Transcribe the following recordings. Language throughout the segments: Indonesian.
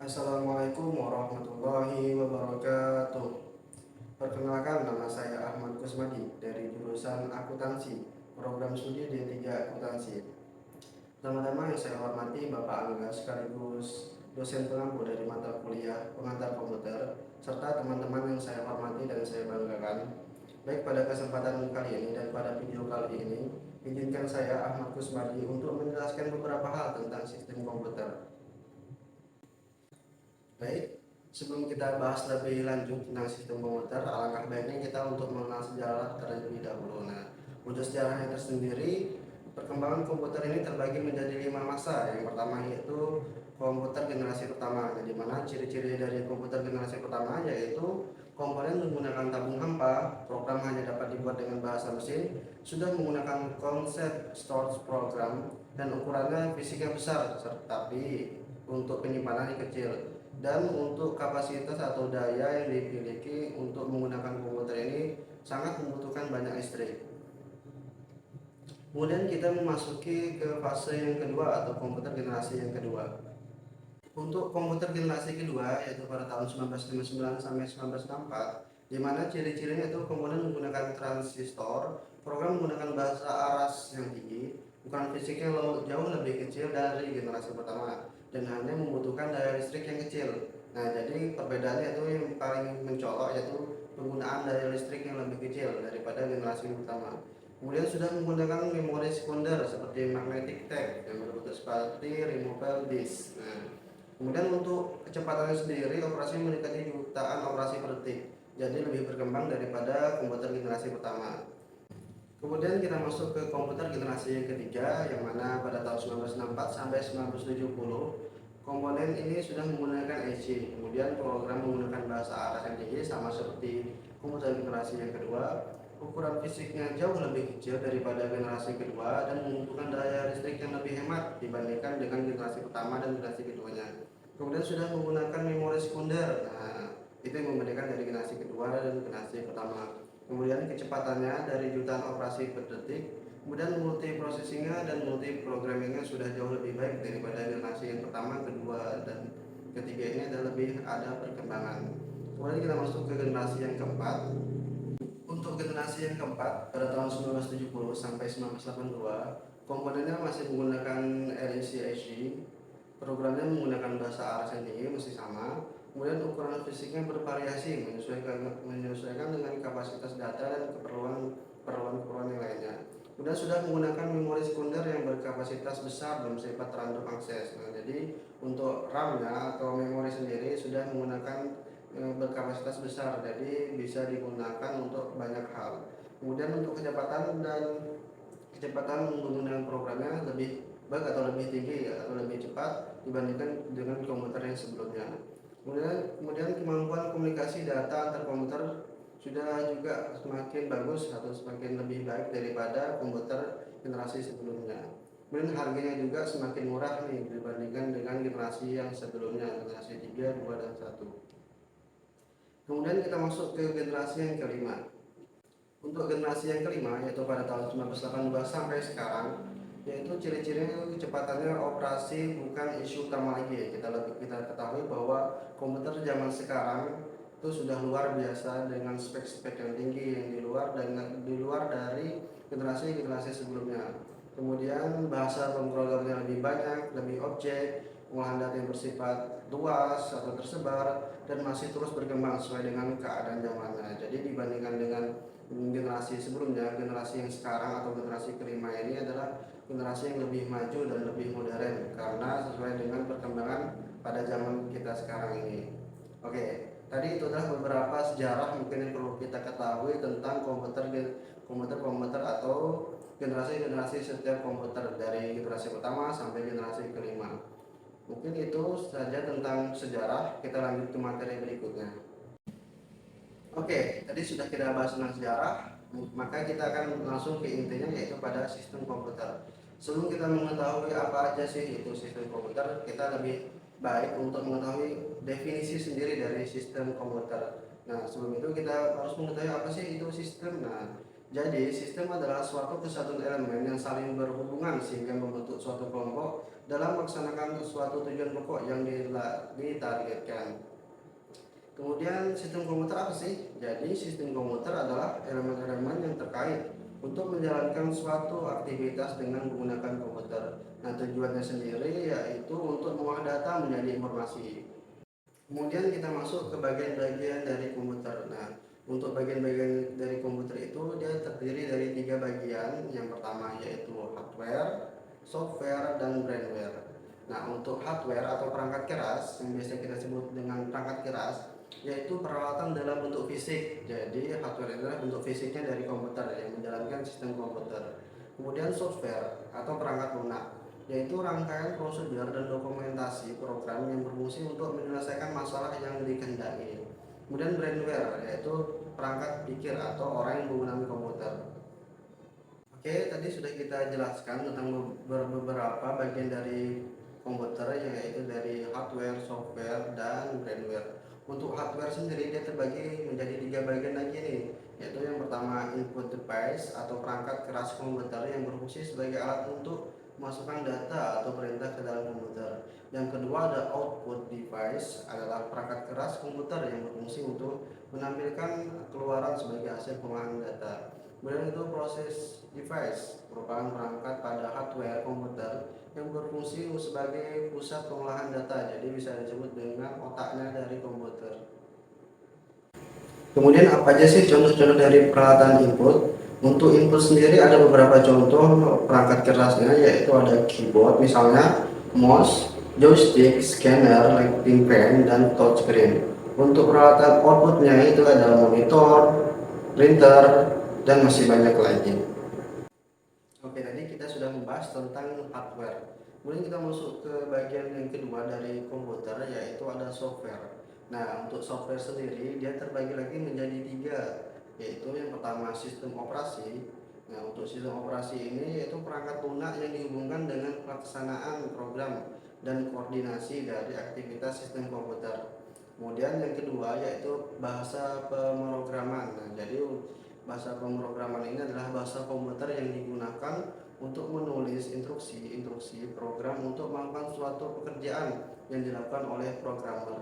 Assalamualaikum warahmatullahi wabarakatuh. Perkenalkan, nama saya Ahmad Kusmadi dari jurusan Akuntansi, program studi D3 Akuntansi. Pertama-tama yang saya hormati Bapak Angga sekaligus dosen pengampu dari mata kuliah pengantar komputer, serta teman-teman yang saya hormati dan saya banggakan. Baik, pada kesempatan kali ini dan pada video kali ini, izinkan saya Ahmad Kusmadi untuk menjelaskan beberapa hal tentang sistem komputer. Baik, sebelum kita bahas lebih lanjut tentang sistem komputer, alangkah baiknya kita untuk mengenal sejarah terlebih dahulu. Nah, untuk sejarahnya tersendiri, perkembangan komputer ini terbagi menjadi 5 masa. Yang pertama yaitu komputer generasi pertama, di mana ciri-ciri dari komputer generasi pertama yaitu komponen menggunakan tabung hampa, program hanya dapat dibuat dengan bahasa mesin, sudah menggunakan konsep storage program, dan ukurannya fisiknya besar, tapi untuk penyimpanan kecil, dan untuk kapasitas atau daya yang dimiliki untuk menggunakan komputer ini sangat membutuhkan banyak listrik. Kemudian kita memasuki ke fase yang kedua atau komputer generasi yang kedua. Untuk komputer generasi kedua yaitu pada tahun 1959 sampai 1964, di mana ciri-cirinya itu komponen menggunakan transistor, program menggunakan bahasa aras yang tinggi, ukuran fisiknya jauh lebih kecil dari generasi pertama, dan hanya membutuhkan daya listrik yang kecil. Nah, jadi perbedaannya itu yang paling mencolok yaitu penggunaan daya listrik yang lebih kecil daripada generasi pertama. Kemudian sudah menggunakan memori sekunder seperti magnetic tape yang berbentuk seperti removable disk. Nah, kemudian untuk kecepatannya sendiri, operasi mendekati jutaan operasi per detik, jadi lebih berkembang daripada komputer generasi pertama. Kemudian kita masuk ke komputer generasi yang ketiga, yang mana pada tahun 1964 sampai 1970 komponen ini sudah menggunakan EC. Kemudian program menggunakan bahasa aras yang tinggi sama seperti komputer generasi yang kedua. Ukuran fisiknya jauh lebih kecil daripada generasi kedua dan membutuhkan daya listrik yang lebih hemat dibandingkan dengan generasi pertama dan generasi keduanya. Kemudian sudah menggunakan memori sekunder. Nah, itu yang membedakan dari generasi kedua dan generasi pertama. Kemudian kecepatannya dari jutaan operasi per detik. Kemudian multi processingnya dan multi programmingnya sudah jauh lebih baik daripada generasi yang pertama, kedua, dan ketiga ini ada perkembangan. Kemudian kita masuk ke generasi yang keempat. Untuk generasi yang keempat pada tahun 1970 sampai 1982, komponennya masih menggunakan RISC-IC, programnya menggunakan bahasa aras yang tinggi masih sama. Kemudian ukuran fisiknya bervariasi menyesuaikan dengan kapasitas data dan keperluan yang lainnya. Kemudian sudah menggunakan memori sekunder yang berkapasitas besar dan bersifat random access. Nah, jadi untuk RAM-nya atau memori sendiri sudah menggunakan berkapasitas besar, jadi bisa digunakan untuk banyak hal. Kemudian untuk kecepatan menggunakan programnya lebih baik atau lebih tinggi atau lebih cepat dibandingkan dengan komputer yang sebelumnya. Kemudian kemampuan komunikasi data antar komputer sudah juga semakin bagus atau semakin lebih baik daripada komputer generasi sebelumnya. Kemudian harganya juga semakin murah nih dibandingkan dengan generasi yang sebelumnya, generasi 3, 2, dan 1. Kemudian kita masuk ke generasi yang kelima. Untuk generasi yang kelima yaitu pada tahun 1982 sampai sekarang, yaitu ciri-cirinya kecepatannya operasi bukan isu utama lagi. Kita ketahui bahwa komputer zaman sekarang itu sudah luar biasa dengan spek-spek yang tinggi yang di luar dari generasi-generasi sebelumnya. Kemudian bahasa pemrogramannya lebih banyak, lebih objek, pengolahan data yang bersifat luas atau tersebar, dan masih terus berkembang sesuai dengan keadaan zamannya. Jadi dibandingkan dengan generasi sebelumnya, generasi yang sekarang atau generasi kelima ini adalah generasi yang lebih maju dan lebih modern karena sesuai dengan perkembangan pada zaman kita sekarang ini. Oke, tadi itu adalah beberapa sejarah mungkin yang perlu kita ketahui tentang komputer atau generasi-generasi setiap komputer dari generasi pertama sampai generasi kelima. Mungkin itu saja tentang sejarah. Kita lanjut ke materi berikutnya. Oke, tadi sudah kita bahas tentang sejarah, maka kita akan langsung ke intinya yaitu pada sistem komputer. Sebelum kita mengetahui apa aja sih itu sistem komputer, kita lebih baik untuk mengetahui definisi sendiri dari sistem komputer. Nah, sebelum itu kita harus mengetahui apa sih itu sistem. Nah, Jadi, sistem adalah suatu kesatuan elemen yang saling berhubungan sehingga membentuk suatu kelompok dalam melaksanakan suatu tujuan pokok yang ditargetkan. Kemudian sistem komputer apa sih? Jadi sistem komputer adalah elemen-elemen yang terkait untuk menjalankan suatu aktivitas dengan menggunakan komputer. Nah, tujuannya sendiri yaitu untuk mengolah data menjadi informasi. Kemudian kita masuk ke bagian-bagian dari komputer. Nah, untuk bagian-bagian dari komputer itu dia terdiri dari 3 bagian. Yang pertama yaitu hardware, software, dan brainware. Nah, untuk hardware atau perangkat keras yang biasa kita sebut dengan perangkat keras yaitu peralatan dalam bentuk fisik. Jadi hardware adalah bentuk fisiknya dari komputer yang menjalankan sistem komputer. Kemudian software atau perangkat lunak yaitu rangkaian prosedur dan dokumentasi program yang berfungsi untuk menyelesaikan masalah yang dikehendaki. Kemudian brainware yaitu perangkat pikir atau orang yang menggunakan komputer. Oke, tadi sudah kita jelaskan tentang beberapa bagian dari komputer yaitu dari hardware, software, dan brainware. Untuk hardware sendiri dia terbagi menjadi 3 bagian lagi nih, yaitu yang pertama input device atau perangkat keras komputer yang berfungsi sebagai alat untuk memasukkan data atau perintah ke dalam komputer. Yang kedua ada output device adalah perangkat keras komputer yang berfungsi untuk menampilkan keluaran sebagai hasil pengolahan data. Kemudian itu proses device merupakan perangkat pada hardware komputer yang berfungsi sebagai pusat pengolahan data, jadi bisa disebut dengan otaknya dari komputer. Kemudian apa aja sih contoh-contoh dari peralatan input? Untuk input sendiri ada beberapa contoh perangkat kerasnya, yaitu ada keyboard misalnya, mouse, joystick, scanner, lighting pen, dan touchscreen. Untuk peralatan outputnya itu ada monitor, printer, dan masih banyak lagi. Oke, tadi kita sudah membahas tentang hardware. Kemudian kita masuk ke bagian yang kedua dari komputer, yaitu ada software. Nah, untuk software sendiri dia terbagi lagi menjadi 3, yaitu yang pertama sistem operasi. Nah, untuk sistem operasi ini yaitu perangkat lunak yang dihubungkan dengan pelaksanaan program dan koordinasi dari aktivitas sistem komputer. Kemudian yang kedua yaitu bahasa pemrograman. Nah, jadi bahasa pemrograman ini adalah bahasa komputer yang digunakan untuk menulis instruksi program untuk melakukan suatu pekerjaan yang dilakukan oleh programmer.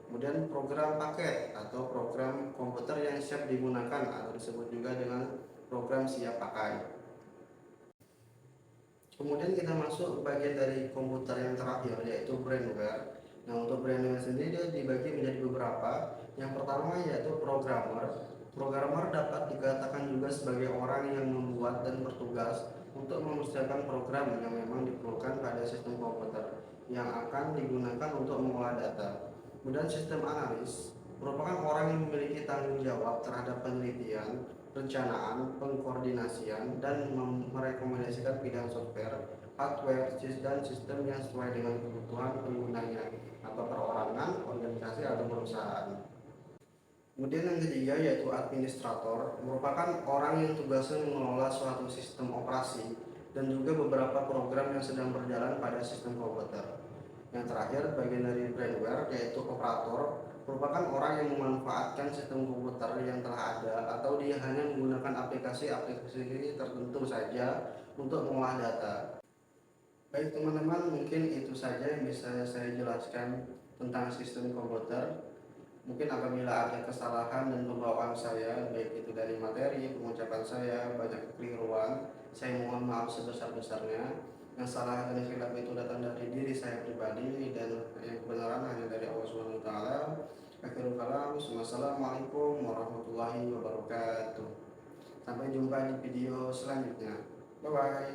Kemudian program paket atau program komputer yang siap digunakan atau disebut juga dengan program siap pakai. Kemudian kita masuk ke bagian dari komputer yang terakhir yaitu brainware. Nah, untuk brainware sendiri dia dibagi menjadi beberapa. Yang pertama yaitu programmer. Programmer dapat dikatakan juga sebagai orang yang membuat dan bertugas untuk mengerjakan program yang memang diperlukan pada sistem komputer yang akan digunakan untuk mengolah data. Kemudian sistem analis merupakan orang yang memiliki tanggung jawab terhadap penelitian, perencanaan, pengkoordinasian, dan merekomendasikan pilihan software, hardware, dan sistem yang sesuai dengan kebutuhan penggunanya atau perorangan, organisasi, atau perusahaan. Kemudian yang ketiga yaitu administrator, merupakan orang yang tugasnya mengelola suatu sistem operasi dan juga beberapa program yang sedang berjalan pada sistem komputer. Yang terakhir bagian dari brainware yaitu operator, merupakan orang yang memanfaatkan sistem komputer yang telah ada atau dia hanya menggunakan aplikasi-aplikasi tertentu saja untuk mengolah data. Baik teman-teman, mungkin itu saja yang bisa saya jelaskan tentang sistem komputer. Mungkin apabila ada kesalahan dan pembawaan saya, baik itu dari materi, pengucapan saya, banyak kekeliruan, saya mohon maaf sebesar-besarnya. Yang salah dan khilaf itu datang dari diri saya pribadi dan yang kebenaran hanya dari Allah Subhanahu wa taala. Akhirul kalam, wassalamualaikum warahmatullahi wabarakatuh. Sampai jumpa di video selanjutnya. Bye bye.